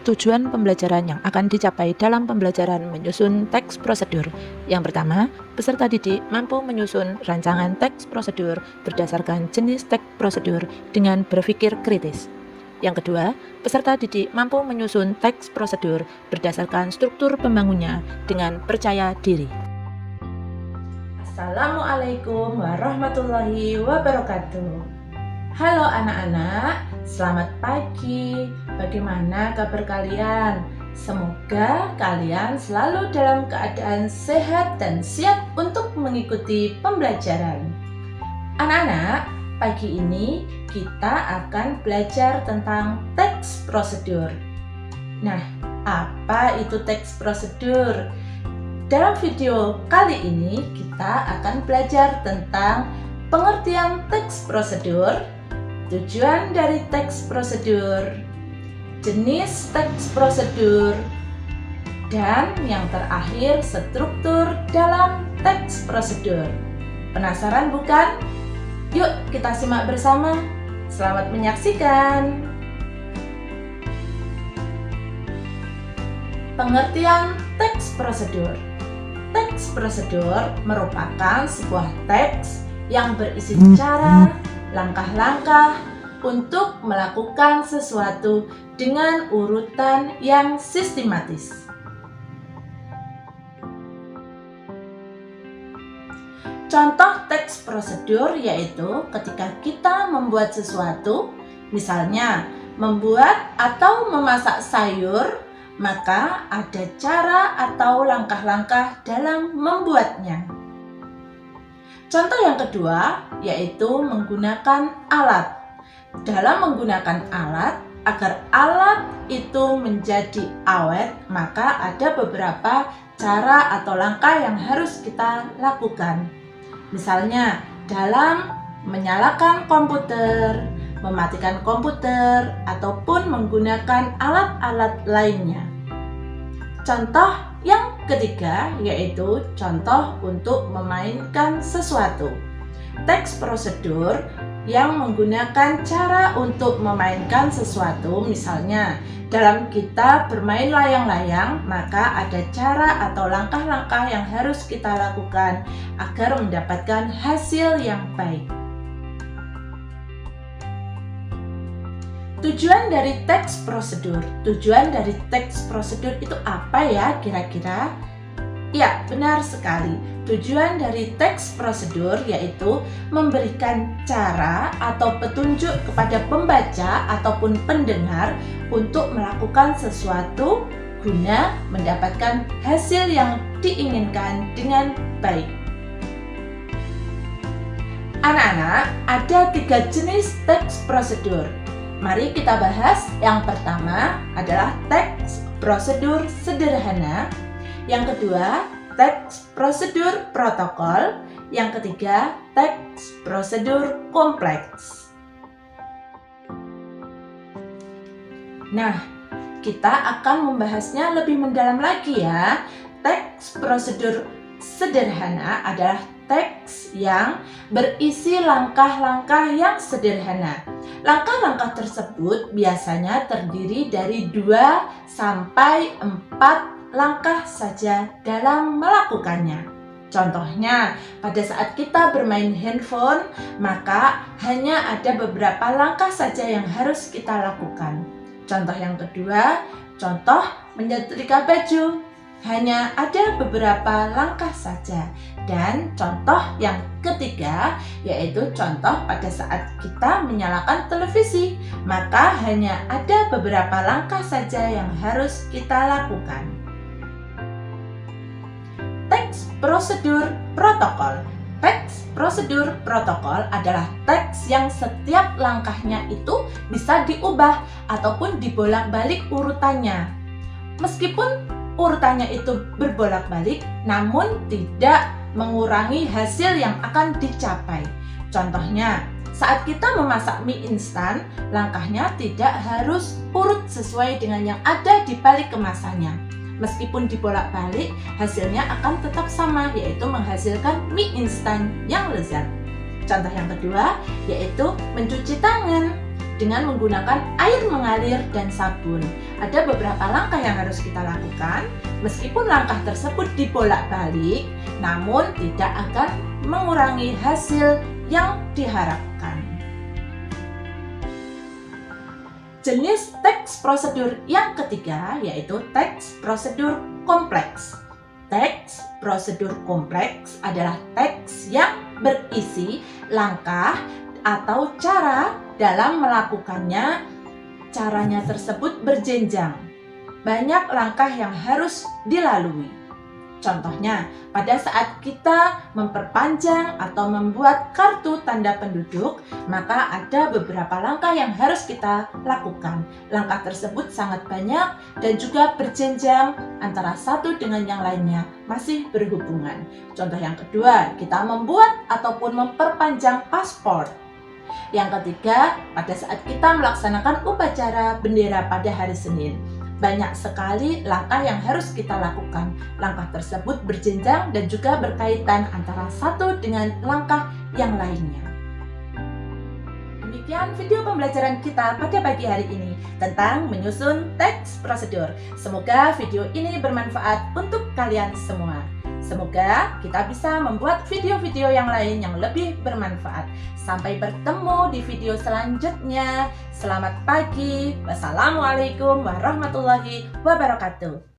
Tujuan pembelajaran yang akan dicapai dalam pembelajaran menyusun teks prosedur. Yang pertama, peserta didik mampu menyusun rancangan teks prosedur berdasarkan jenis teks prosedur dengan berpikir kritis. Yang kedua, peserta didik mampu menyusun teks prosedur berdasarkan struktur pembangunnya dengan percaya diri. Assalamualaikum warahmatullahi wabarakatuh. Halo anak-anak, selamat pagi. Bagaimana kabar kalian? Semoga kalian selalu dalam keadaan sehat dan siap untuk mengikuti pembelajaran. Anak-anak, pagi ini kita akan belajar tentang teks prosedur. Nah, apa itu teks prosedur? Dalam video kali ini kita akan belajar tentang pengertian teks prosedur, tujuan dari teks prosedur, jenis teks prosedur, dan yang terakhir struktur dalam teks prosedur. Penasaran bukan? Yuk kita simak bersama. Selamat menyaksikan. Pengertian teks prosedur. Teks prosedur merupakan sebuah teks yang berisi cara, langkah-langkah untuk melakukan sesuatu dengan urutan yang sistematis. Contoh teks prosedur yaitu ketika kita membuat sesuatu, misalnya membuat atau memasak sayur, maka ada cara atau langkah-langkah dalam membuatnya. Contoh yang kedua yaitu menggunakan alat. Dalam menggunakan alat, agar alat itu menjadi awet, maka ada beberapa cara atau langkah yang harus kita lakukan. Misalnya dalam menyalakan komputer, mematikan komputer, ataupun menggunakan alat-alat lainnya. Contoh yang ketiga yaitu contoh untuk memainkan sesuatu. Teks prosedur yang menggunakan cara untuk memainkan sesuatu, misalnya dalam kita bermain layang-layang, maka ada cara atau langkah-langkah yang harus kita lakukan agar mendapatkan hasil yang baik. Tujuan dari teks prosedur. Tujuan dari teks prosedur itu apa ya kira-kira? Ya, benar sekali. Tujuan dari teks prosedur yaitu memberikan cara atau petunjuk kepada pembaca ataupun pendengar untuk melakukan sesuatu guna mendapatkan hasil yang diinginkan dengan baik. Anak-anak, ada 3 jenis teks prosedur. Mari kita bahas. Yang pertama adalah teks prosedur sederhana. Yang kedua, teks prosedur protokol. Yang ketiga, teks prosedur kompleks. Nah, kita akan membahasnya lebih mendalam lagi ya. Teks prosedur sederhana adalah teks yang berisi langkah-langkah yang sederhana. Langkah-langkah tersebut biasanya terdiri dari 2 sampai 4 langkah saja dalam melakukannya. Contohnya, pada saat kita bermain handphone, maka hanya ada beberapa langkah saja yang harus kita lakukan. Contoh yang kedua, contoh menyetrika baju. Hanya ada beberapa langkah saja. Dan contoh yang ketiga yaitu contoh pada saat kita menyalakan televisi, maka hanya ada beberapa langkah saja yang harus kita lakukan. Teks prosedur protokol. Teks prosedur protokol adalah teks yang setiap langkahnya itu bisa diubah ataupun dibolak-balik urutannya. Meskipun urutannya itu berbolak-balik, namun tidak mengurangi hasil yang akan dicapai. Contohnya, saat kita memasak mie instan, langkahnya tidak harus urut sesuai dengan yang ada di balik kemasannya. Meskipun dibolak-balik, hasilnya akan tetap sama, yaitu menghasilkan mie instan yang lezat. Contoh yang kedua yaitu mencuci tangan. dengan menggunakan air mengalir dan sabun. Ada beberapa langkah yang harus kita lakukan. Meskipun langkah tersebut dibolak-balik, namun tidak akan mengurangi hasil yang diharapkan. Jenis teks prosedur yang ketiga yaitu teks prosedur kompleks. Teks prosedur kompleks adalah teks yang berisi langkah atau cara dalam melakukannya. Caranya tersebut berjenjang. Banyak langkah yang harus dilalui. Contohnya, pada saat kita memperpanjang atau membuat kartu tanda penduduk, maka ada beberapa langkah yang harus kita lakukan. Langkah tersebut sangat banyak dan juga berjenjang antara satu dengan yang lainnya, masih berhubungan. Contoh yang kedua, kita membuat ataupun memperpanjang paspor. Yang ketiga, pada saat kita melaksanakan upacara bendera pada hari Senin. Banyak sekali langkah yang harus kita lakukan. Langkah tersebut berjenjang dan juga berkaitan antara satu dengan langkah yang lainnya. Demikian video pembelajaran kita pada pagi hari ini tentang menyusun teks prosedur. Semoga video ini bermanfaat untuk kalian semua. Semoga kita bisa membuat video-video yang lain yang lebih bermanfaat. Sampai bertemu di video selanjutnya. Selamat pagi. Wassalamualaikum warahmatullahi wabarakatuh.